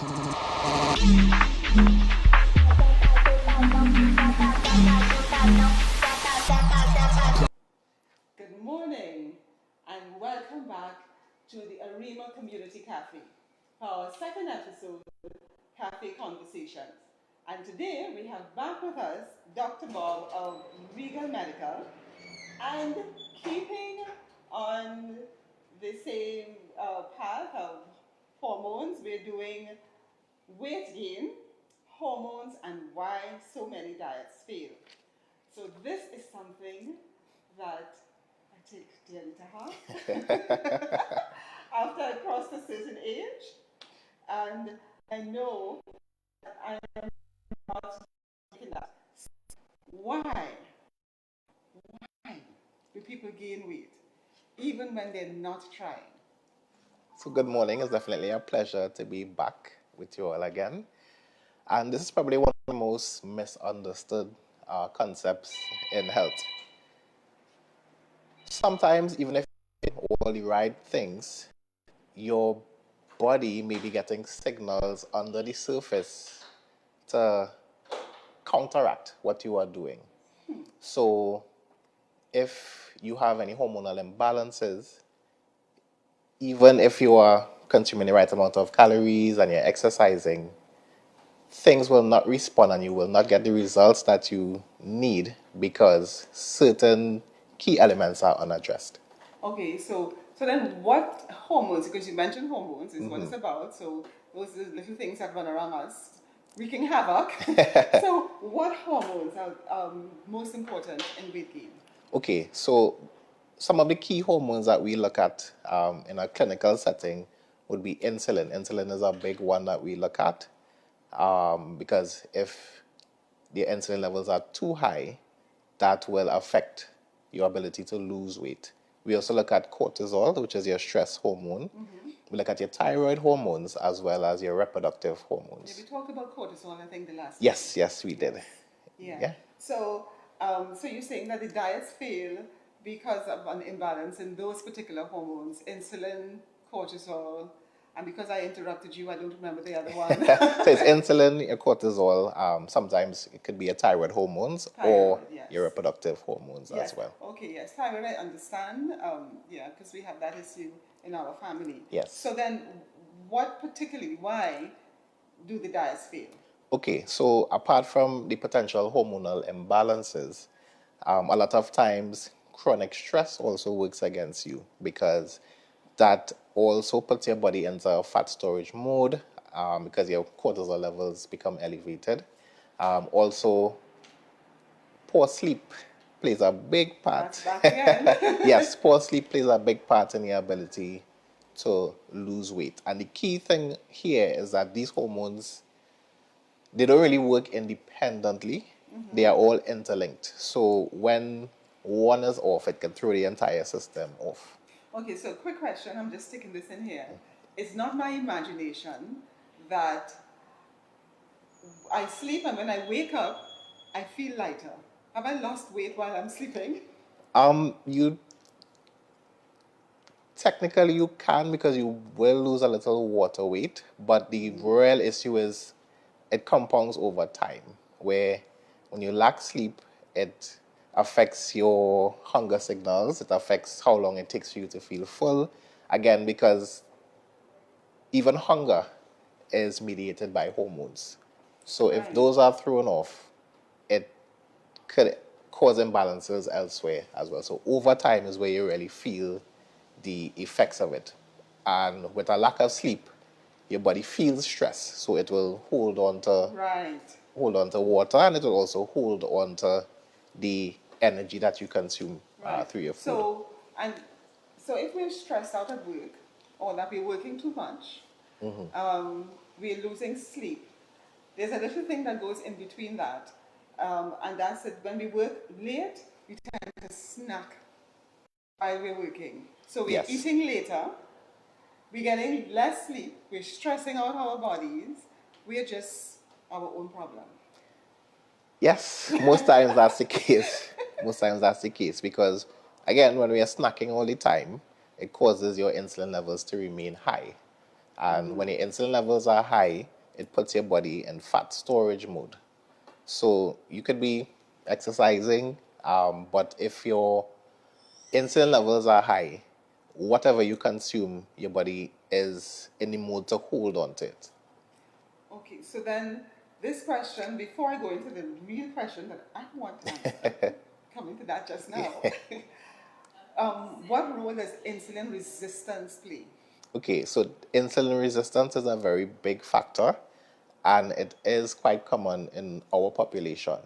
Good morning and welcome back to the Arima Community Café for our second episode, Café Conversations. And today we have back with us Dr. Bobb of Regal Medical, and keeping on the same path of hormones, we're doing weight gain, hormones, and why so many diets fail. So this is something that I take dearly to heart after I crossed a certain age, and I know that I am not taking that. Why? Why do people gain weight even when they're not trying? So good morning. It's definitely a pleasure to be back with you all again. And this is probably one of the most misunderstood concepts in health. Sometimes, even if you do all the right things, your body may be getting signals under the surface to counteract what you are doing. So if you have any hormonal imbalances, even if you are consuming the right amount of calories and you're exercising, things will not respond and you will not get the results that you need because certain key elements are unaddressed. Okay, so then what hormones, because you mentioned hormones is what it's about, so those are the little things that run around us wreaking havoc. So what hormones are most important in weight gain? Okay, so some of the key hormones that we look at in a clinical setting would be insulin. Insulin is a big one that we look at because if the insulin levels are too high, that will affect your ability to lose weight. We also look at cortisol, which is your stress hormone. We look at your thyroid hormones as well as your reproductive hormones. Did we talk about cortisol, I think, the last time? Yes, we did. Yeah. So you're saying that the diets fail because of an imbalance in those particular hormones, insulin, cortisol, and because I interrupted you, I don't remember the other one. So it's insulin, your cortisol, sometimes it could be your thyroid hormones or yes. your reproductive hormones Yes. as well. Okay, yes, thyroid I understand, because we have that issue in our family. Yes. So then, why do the diets fail? Okay, so apart from the potential hormonal imbalances, a lot of times chronic stress also works against you because that also puts your body into a fat storage mode because your cortisol levels become elevated. Also, poor sleep plays a big part. That's back again. Yes, poor sleep plays a big part in your ability to lose weight. And the key thing here is that these hormones, they don't really work independently. They are all interlinked. So when one is off, it can throw the entire system off. Okay, so quick question, I'm just sticking this in here. It's not my imagination that I sleep and when I wake up, I feel lighter. Have I lost weight while I'm sleeping? You technically you can because you will lose a little water weight, but the real issue is it compounds over time, where when you lack sleep, it affects your hunger signals, it affects how long it takes for you to feel full. Again, because even hunger is mediated by hormones. So if those are thrown off, it could cause imbalances elsewhere as well. So over time is where you really feel the effects of it. And with a lack of sleep, your body feels stress, so it will hold on to water, and it will also hold on to the energy that you consume through your food. So if we're stressed out at work, or that we're working too much, we're losing sleep. There's a little thing that goes in between that, and that's that when we work late, we tend to snack while we're working. So we're eating later, we're getting less sleep, we're stressing out our bodies, we're just our own problem. Yes, most times that's the case. Most times that's the case because, again, when we are snacking all the time, it causes your insulin levels to remain high. And when your insulin levels are high, it puts your body in fat storage mode. So you could be exercising, but if your insulin levels are high, whatever you consume, your body is in the mood to hold on to it. Okay, so then this question, before I go into the real question that I want to answer, coming to that just now, what role does insulin resistance play? Okay, so insulin resistance is a very big factor, and it is quite common in our population.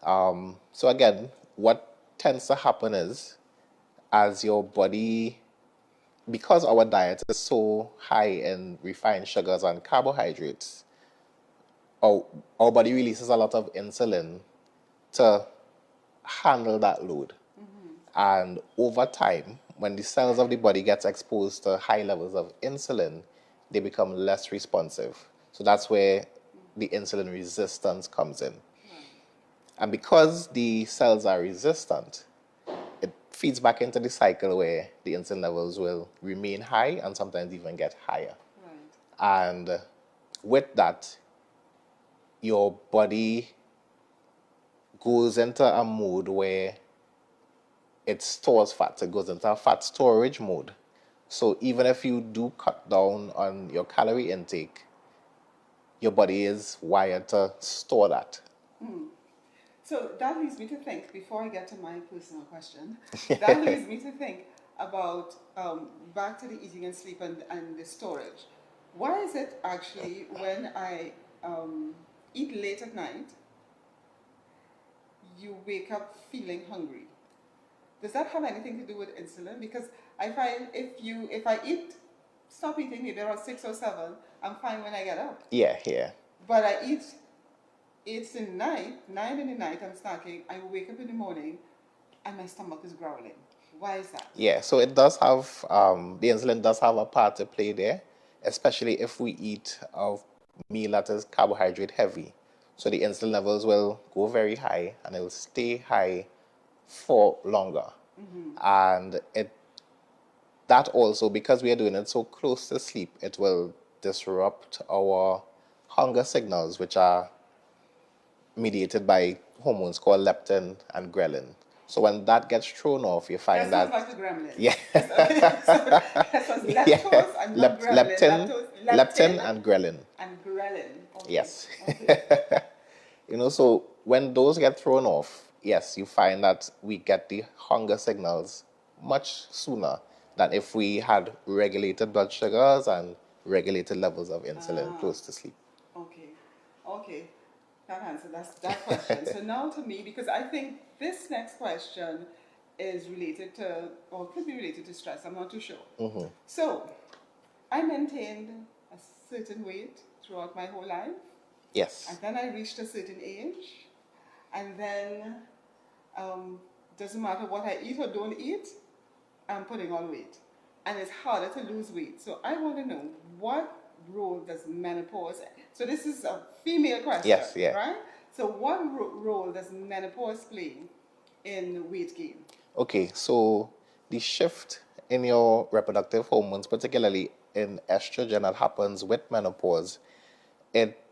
So again, what tends to happen is, as your body, because our diet is so high in refined sugars and carbohydrates, our, our body releases a lot of insulin to handle that load. And over time, when the cells of the body gets exposed to high levels of insulin, they become less responsive. So that's where the insulin resistance comes in. And because the cells are resistant, it feeds back into the cycle where the insulin levels will remain high and sometimes even get higher. Right. And with that, your body goes into a mode where it stores fat. It goes into a fat storage mode. So even if you do cut down on your calorie intake, your body is wired to store that. So that leads me to think, before I get to my personal question, that leads me to think about back to the eating and sleep and the storage. Why is it actually when I eat late at night, you wake up feeling hungry? Does that have anything to do with insulin? Because I find if I stop eating maybe around 6 or 7, I'm fine when I get up. Yeah, yeah. But I eat 8 in the night, 9 in the night, I'm snacking, I wake up in the morning and my stomach is growling. Why is that? Yeah, so it does have, the insulin does have a part to play there, especially if we eat a meal that is carbohydrate heavy. So the insulin levels will go very high and it will stay high for longer. And that also, because we are doing it so close to sleep, it will disrupt our hunger signals, which are mediated by hormones called leptin and ghrelin. So when that gets thrown off, you find That that sounds like the gremlin. yeah, That sounds lactose and not gremlin. leptin and ghrelin. And ghrelin. Okay. Yes. Okay. So when those get thrown off, yes, you find that we get the hunger signals much sooner than if we had regulated blood sugars and regulated levels of insulin close to sleep. Okay. Okay. That answers that question. So now to me, because I think this next question is related to, or could be related to stress, I'm not too sure. So, I maintained a certain weight throughout my whole life. Yes. And then I reached a certain age. And then, doesn't matter what I eat or don't eat, I'm putting on weight. And it's harder to lose weight. So I want to know, what role does menopause, so this is a female question, yes, yeah. right? So what role does menopause play in weight gain? Okay, so the shift in your reproductive hormones, particularly in estrogen, that happens with menopause, it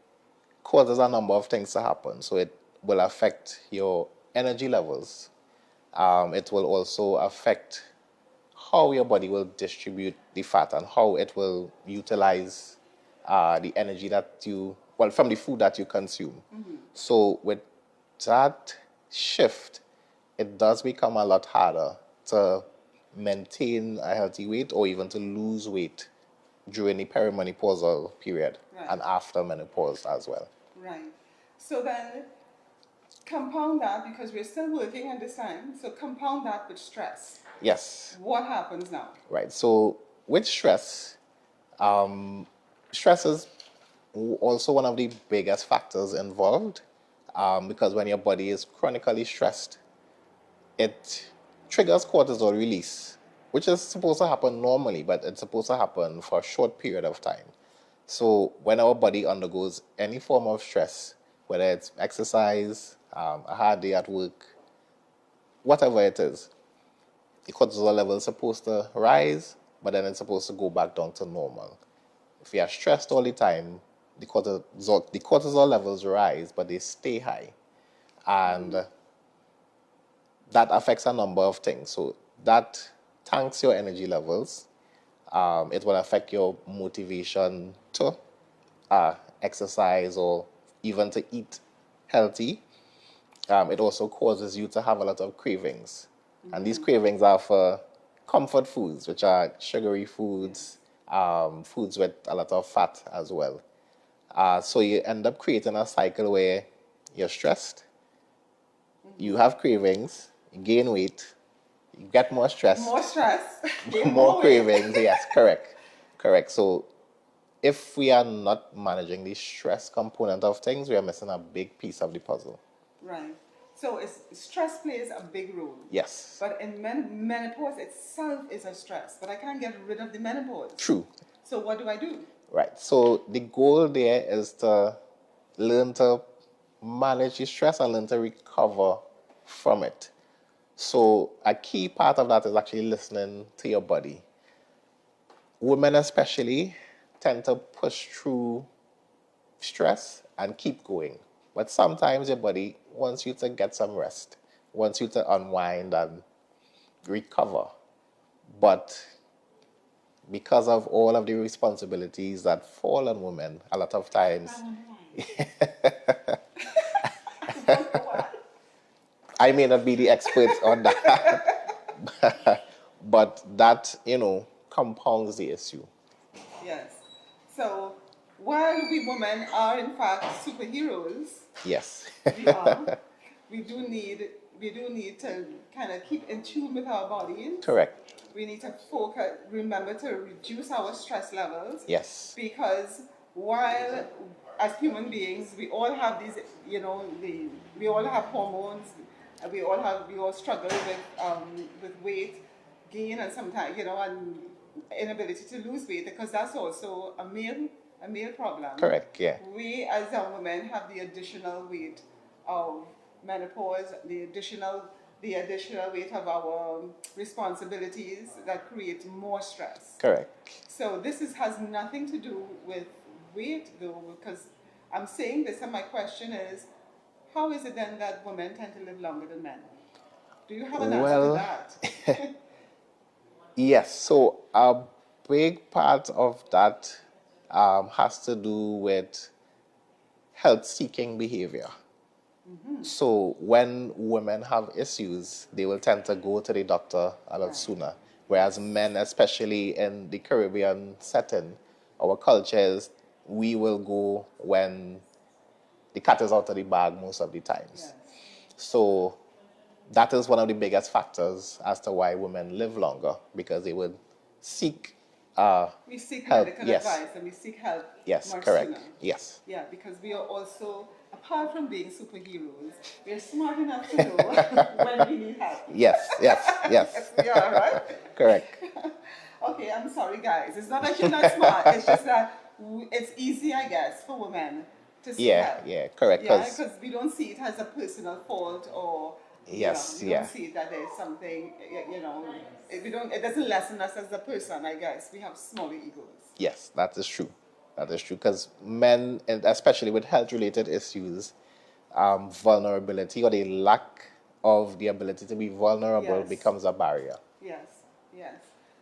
causes a number of things to happen. So it will affect your energy levels. It will also affect how your body will distribute the fat and how it will utilize the energy from the food that you consume. So with that shift, it does become a lot harder to maintain a healthy weight or even to lose weight during the perimenopausal period and after menopause as well. Right. So then compound that, because we're still working on this time, so compound that with stress. Yes. What happens now? Right. So with stress, stress is also one of the biggest factors involved, because when your body is chronically stressed, it triggers cortisol release, which is supposed to happen normally, but it's supposed to happen for a short period of time. So when our body undergoes any form of stress, whether it's exercise, a hard day at work, whatever it is, the cortisol level is supposed to rise, but then it's supposed to go back down to normal. if you are stressed all the time, the cortisol levels rise, but they stay high. And that affects a number of things. So that tanks your energy levels. It will affect your motivation to exercise or even to eat healthy. It also causes you to have a lot of cravings. And these cravings are for comfort foods, which are sugary foods, foods with a lot of fat as well. So you end up creating a cycle where you're stressed, you have cravings, you gain weight, you get more stress. More stress, More cravings, yes, correct. So if we are not managing the stress component of things, we are missing a big piece of the puzzle. Right. So stress plays a big role. Yes. But in menopause itself is a stress, but I can't get rid of the menopause. True. So what do I do? Right. So the goal there is to learn to manage the stress and learn to recover from it. So a key part of that is actually listening to your body. Women especially tend to push through stress and keep going. But sometimes your body wants you to get some rest, wants you to unwind and recover. But because of all of the responsibilities that fall on women, a lot of times, I may not be the expert on that, but that, compounds the issue. Yes. So while we women are in fact superheroes, Yes. we are. We do need to kind of keep in tune with our bodies. Correct. We need to remember to reduce our stress levels. Yes. Because while as human beings we all have these, we all have hormones, and we all struggle with weight gain and sometimes, and inability to lose weight, because that's also a male problem. Correct, yeah. We as young women have the additional weight of menopause, the additional weight of our responsibilities that create more stress. Correct. So this has nothing to do with weight though, because I'm saying this and my question is, how is it then that women tend to live longer than men? Do you have an answer to that? Yes, so a big part of that has to do with health-seeking behavior. So when women have issues, they will tend to go to the doctor a lot sooner. Whereas men, especially in the Caribbean setting, our culture is we will go when the cat is out of the bag most of the times. Yes. So that is one of the biggest factors as to why women live longer, because they would seek we seek help. medical Yes. advice and we seek help Yes, much correct. sooner. Yes. Yeah, because we are also, apart from being superheroes, we are smart enough to know when we need help. Yes. Yes, we are, right? Correct. Okay, I'm sorry, guys. It's not that you're not smart. It's just that it's easy, I guess, for women to seek help. Yeah, correct. Yeah, because we don't see it as a personal fault or Yes, we don't see it that there's something, it doesn't lessen us as a person, I guess. We have smaller egos. Yes, that is true. That is true, because men, and especially with health-related issues, vulnerability or the lack of the ability to be vulnerable becomes a barrier. Yes.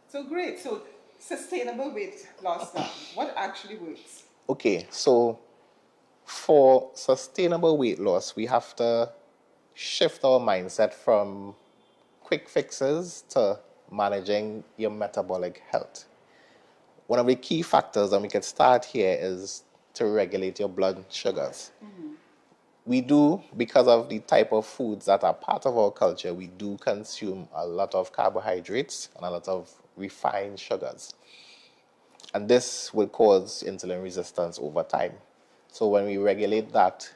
So great. So sustainable weight loss now. What actually works? Okay, so for sustainable weight loss, we have to shift our mindset from quick fixes to managing your metabolic health. One of the key factors, and we can start here, is to regulate your blood sugars. We do, because of the type of foods that are part of our culture, we do consume a lot of carbohydrates and a lot of refined sugars. And this will cause insulin resistance over time. So when we regulate that,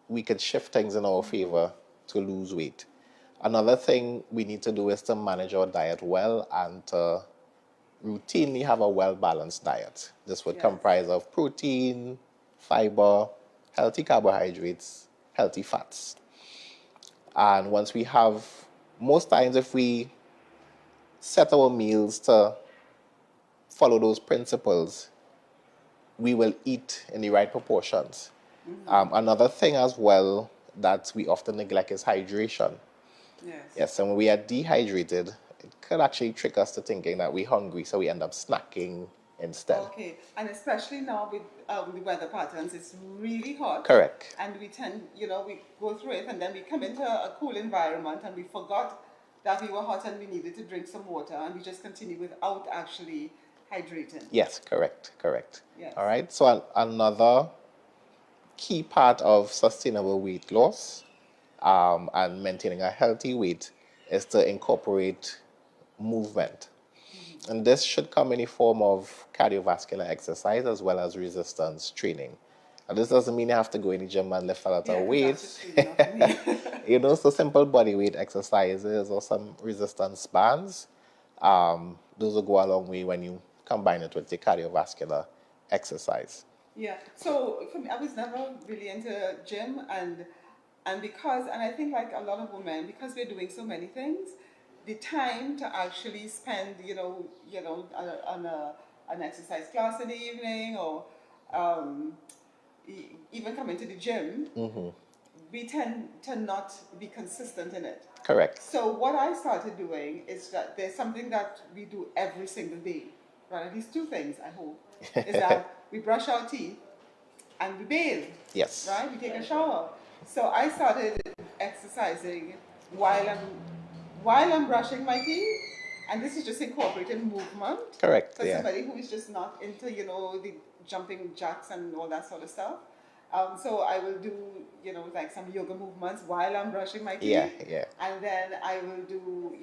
we can shift things in our favor to lose weight. Another thing we need to do is to manage our diet well and to routinely have a well-balanced diet. This would comprise of protein, fiber, healthy carbohydrates, healthy fats. And once we have, most times if we set our meals to follow those principles, we will eat in the right proportions. Another thing as well that we often neglect is hydration. Yes. Yes, and when we are dehydrated, it could actually trick us to thinking that we're hungry, so we end up snacking instead. Okay, and especially now with the weather patterns, it's really hot. Correct. And we tend, we go through it and then we come into a cool environment and we forgot that we were hot and we needed to drink some water and we just continue without actually hydrating. Yes, correct. Yes. All right, so another key part of sustainable weight loss and maintaining a healthy weight is to incorporate movement. And this should come in the form of cardiovascular exercise as well as resistance training. And this doesn't mean you have to go in the gym and lift a lot of weights. So simple body weight exercises or some resistance bands, those will go a long way when you combine it with the cardiovascular exercise. Yeah. So for me, I was never really into gym, and I think like a lot of women, because we're doing so many things, the time to actually spend, on an exercise class in the evening or even coming to the gym, we tend to not be consistent in it. Correct. So what I started doing is that there's something that we do every single day, right? At least two things, I hope, is that we brush our teeth and we bathe. Yes. Right? We take a shower. So I started exercising while I'm brushing my teeth, and this is just incorporating movement. Correct. For somebody who is just not into, the jumping jacks and all that sort of stuff. So I will do, like some yoga movements while I'm brushing my teeth. Yeah. And then I will do,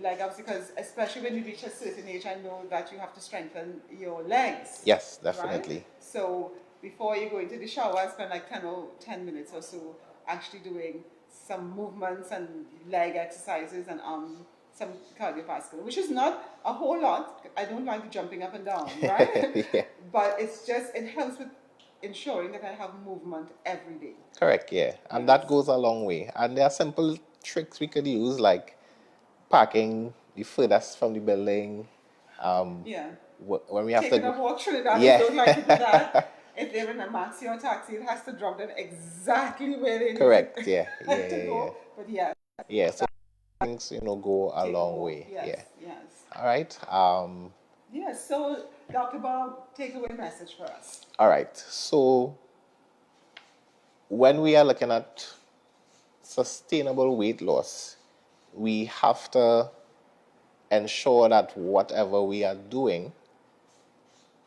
leg ups, because especially when you reach a certain age, I know that you have to strengthen your legs. Yes, definitely. Right? So before you go into the shower, I spend like 10 minutes or so actually doing some movements and leg exercises and some cardiovascular, which is not a whole lot. I don't like jumping up and down, right? Yeah. But it helps with ensuring that I have movement every day. Correct, yeah. And that goes a long way. And there are simple tricks we could use, like parking the furthest from the building. When we have taking to a walk through that, I don't like to do that. If they're in a maxi or taxi, it has to drop them exactly where they need Correct, to yeah. go. But yeah. Yeah, so things, go a long way. Yes. All right. Yes, so Dr. Bobb, take away message for us. All right. So when we are looking at sustainable weight loss, we have to ensure that whatever we are doing,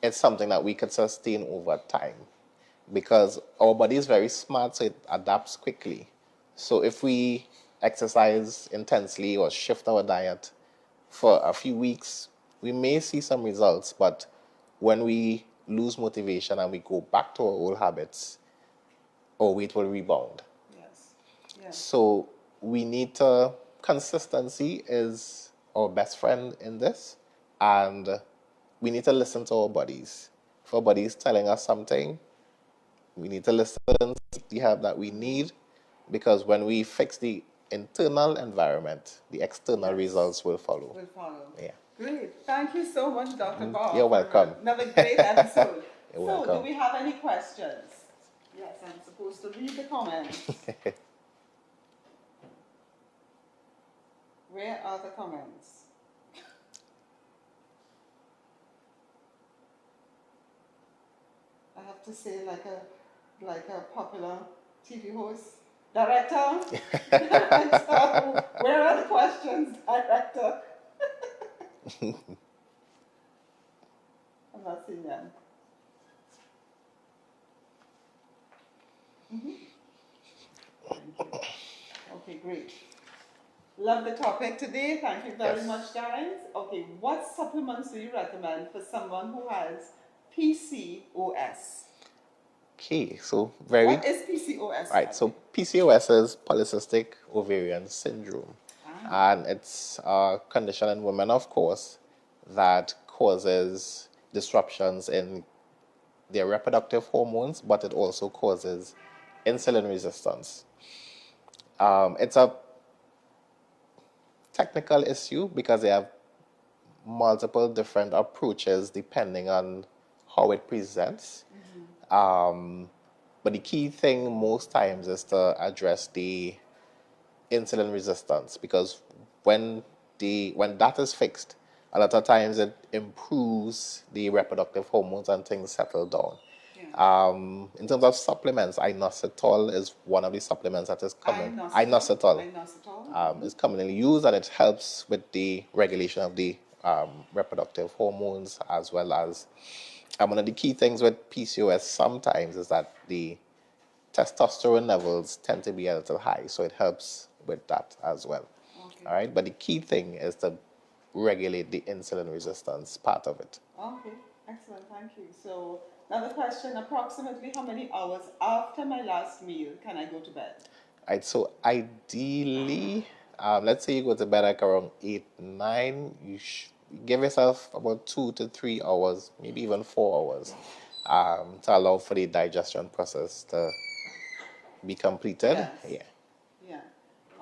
it's something that we could sustain over time, because our body is very smart, so it adapts quickly. So if we exercise intensely or shift our diet for a few weeks, we may see some results, but when we lose motivation and we go back to our old habits, our weight will rebound. Yes. So we need to, consistency is our best friend in this, and we need to listen to our bodies. If our body is telling us something, we need to listen, seek the help that we need, because when we fix the internal environment, the external results will follow. Yeah. Great. Thank you so much, Dr. Bobb. You're welcome. Another great episode. You're welcome. Do we have any questions? Yes, I'm supposed to read the comments. Where are the comments? I have to say like a popular TV host. Director? So, where are the questions, director? I'm not seeing them. Okay, great. Love the topic today. Thank you very much, guys. Okay, what supplements do you recommend for someone who has PCOS? Okay, so What is PCOS? Right, so PCOS is polycystic ovarian syndrome. And it's a condition in women, of course, that causes disruptions in their reproductive hormones, but it also causes insulin resistance. It's a technical issue because they have multiple different approaches depending on how it presents. But the key thing most times is to address the insulin resistance, because when that is fixed, a lot of times it improves the reproductive hormones and things settle down. Yeah. In terms of supplements, inositol is one of the supplements that is common. Inositol is commonly used, and it helps with the regulation of the reproductive hormones, as well as one of the key things with PCOS sometimes is that the testosterone levels tend to be a little high, so it helps with that as well. Okay. All right, but the key thing is to regulate the insulin resistance part of it. Okay, excellent, thank you. So, another question, approximately how many hours after my last meal can I go to bed? Right, so ideally, let's say you go to bed like around 8, 9, you give yourself about 2 to 3 hours, maybe even 4 hours, to allow for the digestion process to be completed. Yes. Yeah. Yeah.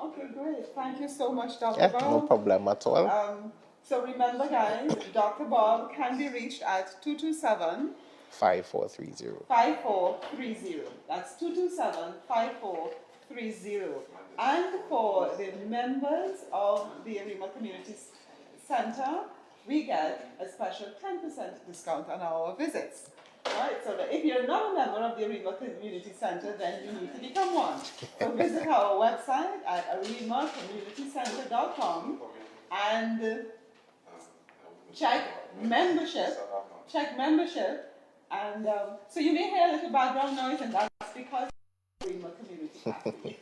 Okay, great. Thank you so much, Dr. Yeah, Bobb. no problem at all. So remember, guys, Dr. Bobb can be reached at 227 5430. 5430. That's 227 5430. And for the members of the Arima Community Centre, we get a special 10% discount on our visits. Right, so that if you're not a member of the Arima Community Centre, then you need to become one. So visit our website at arimacommunitycentre.com and check membership. And so you may hear a little background noise, and that's because of Arima Community Café.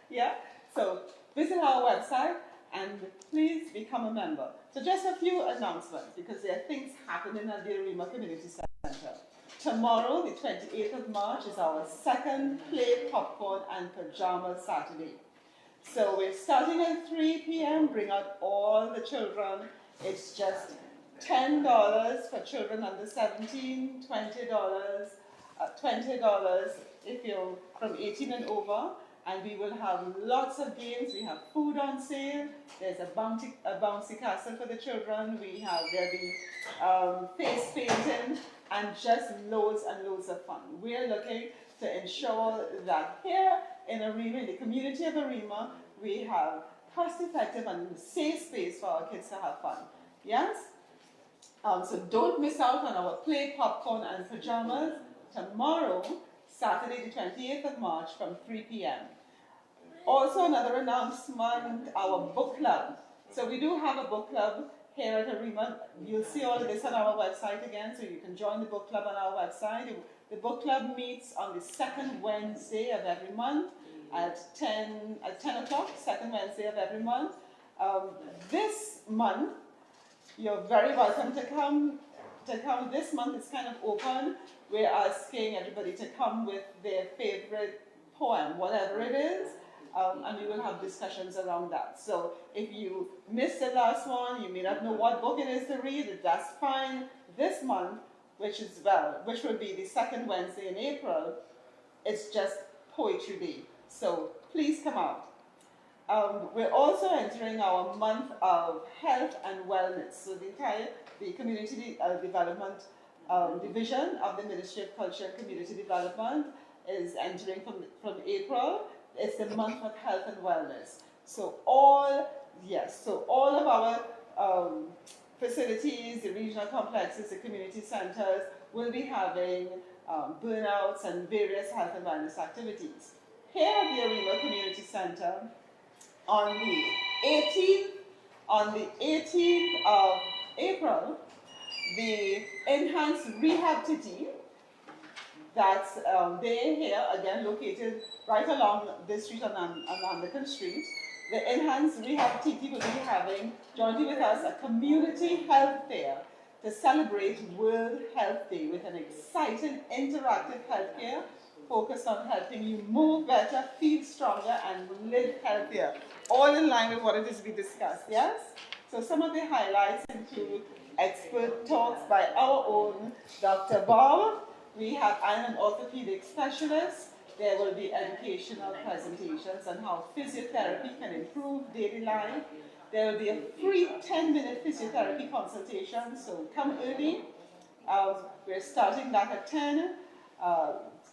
Yeah, so visit our website and please become a member. So just a few announcements, because there are things happening at the Arima Community Centre. Tomorrow, the 28th of March, is our second Play Popcorn and Pajama Saturday. So we're starting at 3 p.m. Bring out all the children. It's just $10 for children under 17, $20 if you're from 18 and over. And we will have lots of games. We have food on sale. There's a bouncy castle for the children. There'll be face painting and just loads and loads of fun. We're looking to ensure that here in Arima, in the community of Arima, we have cost-effective and safe space for our kids to have fun. Yes? So don't miss out on our Play Popcorn and Pajamas tomorrow, Saturday the 28th of March from 3 p.m. Also another announcement, our book club. So we do have a book club here at Arima. You'll see all of this on our website again, so you can join the book club on our website. The book club meets on the second Wednesday of every month at 10 o'clock, second Wednesday of every month. This month, you're very welcome to come. This month is kind of open. We're asking everybody to come with their favorite poem, whatever it is, and we will have discussions around that. So if you missed the last one, you may not know what book it is to read, that's fine. This month, which will be the second Wednesday in April, it's just Poetry Day. So please come out. We're also entering our month of health and wellness. So the Community Development Division of the Ministry of Culture and Community Development is entering from April. It's the month of health and wellness. So all of our facilities, the regional complexes, the community centers will be having burnouts and various health and wellness activities. Here at the Arima Community Centre, on the 18th of April, the Enhanced Rehab TT, that's they're here, again located right along this street on Anderson Street. The Enhanced Rehab TT will be having, jointly with us, a community health fair to celebrate World Health Day with an exciting interactive healthcare focused on helping you move better, feel stronger, and live healthier. All in line with what it is we discussed, yes? So some of the highlights include expert talks by our own Dr. Bobb. We have an orthopedic specialist. There will be educational presentations on how physiotherapy can improve daily life. There will be a free 10-minute physiotherapy consultation, so come early. We're starting that at 10.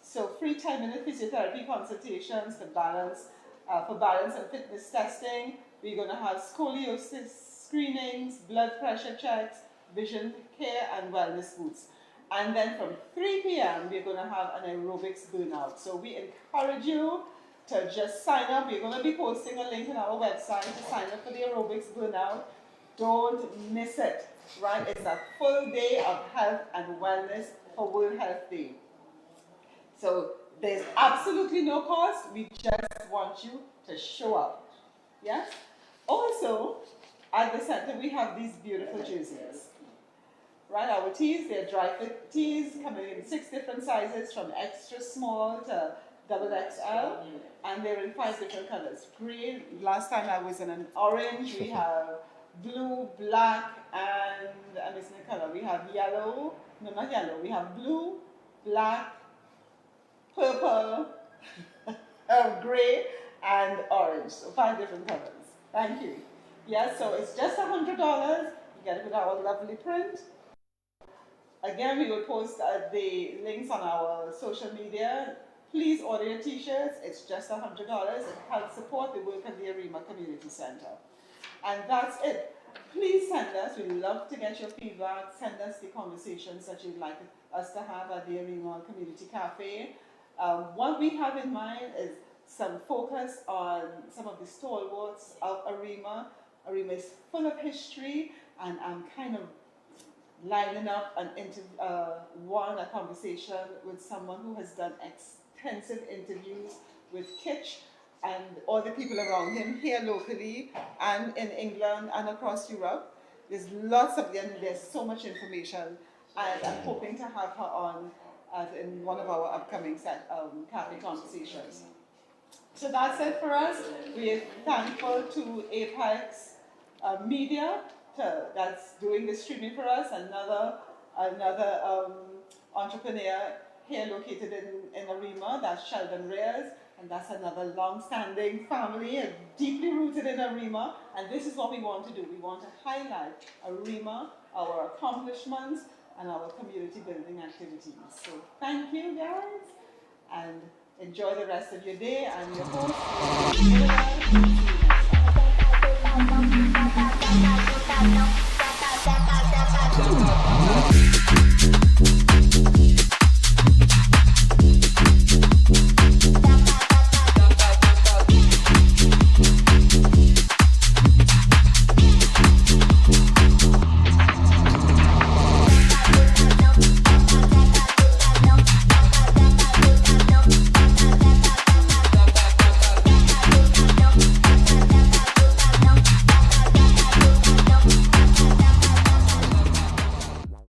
So free 10-minute physiotherapy consultations for balance and fitness testing. We're going to have scoliosis screenings, blood pressure checks, vision care, and wellness boots. And then from 3 p.m., we're going to have an aerobics burnout. So we encourage you to just sign up. We're going to be posting a link on our website to sign up for the aerobics burnout. Don't miss it, right? It's a full day of health and wellness for World Health Day. So there's absolutely no cost. We just want you to show up. Yes? Also, at the center, we have these beautiful jerseys. Right, our tees, they're dry fit tees coming in 6 different sizes from extra small to double XL, and they're in 5 different colors. Green, last time I was in an orange, we have blue, black, and I'm missing a color. We have yellow, no, not yellow, we have blue, black, purple, gray, and orange. So 5 different colors. Thank you. Yes, so it's just $100. You get it with our lovely print. Again, we will post the links on our social media. Please order your t-shirts. It's just $100. It helps support the work of the Arima Community Centre. And that's it. Please send us. We'd love to get your feedback. Send us the conversations that you'd like us to have at the Arima Community Café. What we have in mind is some focus on some of the stalwarts of Arima. Arima is full of history, and I'm kind of lining up a conversation with someone who has done extensive interviews with Kitch and all the people around him here locally and in England and across Europe. There's lots of them, there's so much information, and I'm hoping to have her on in one of our upcoming Café Conversations. So that's it for us. We're thankful to Apex Media that's doing the streaming for us. Another entrepreneur here located in Arima, that's Sheldon Reyes, and that's another long-standing family, deeply rooted in Arima. And this is what we want to do. We want to highlight Arima, our accomplishments, and our community building activities. So thank you, guys, and enjoy the rest of your day. I'm your host, see you next time.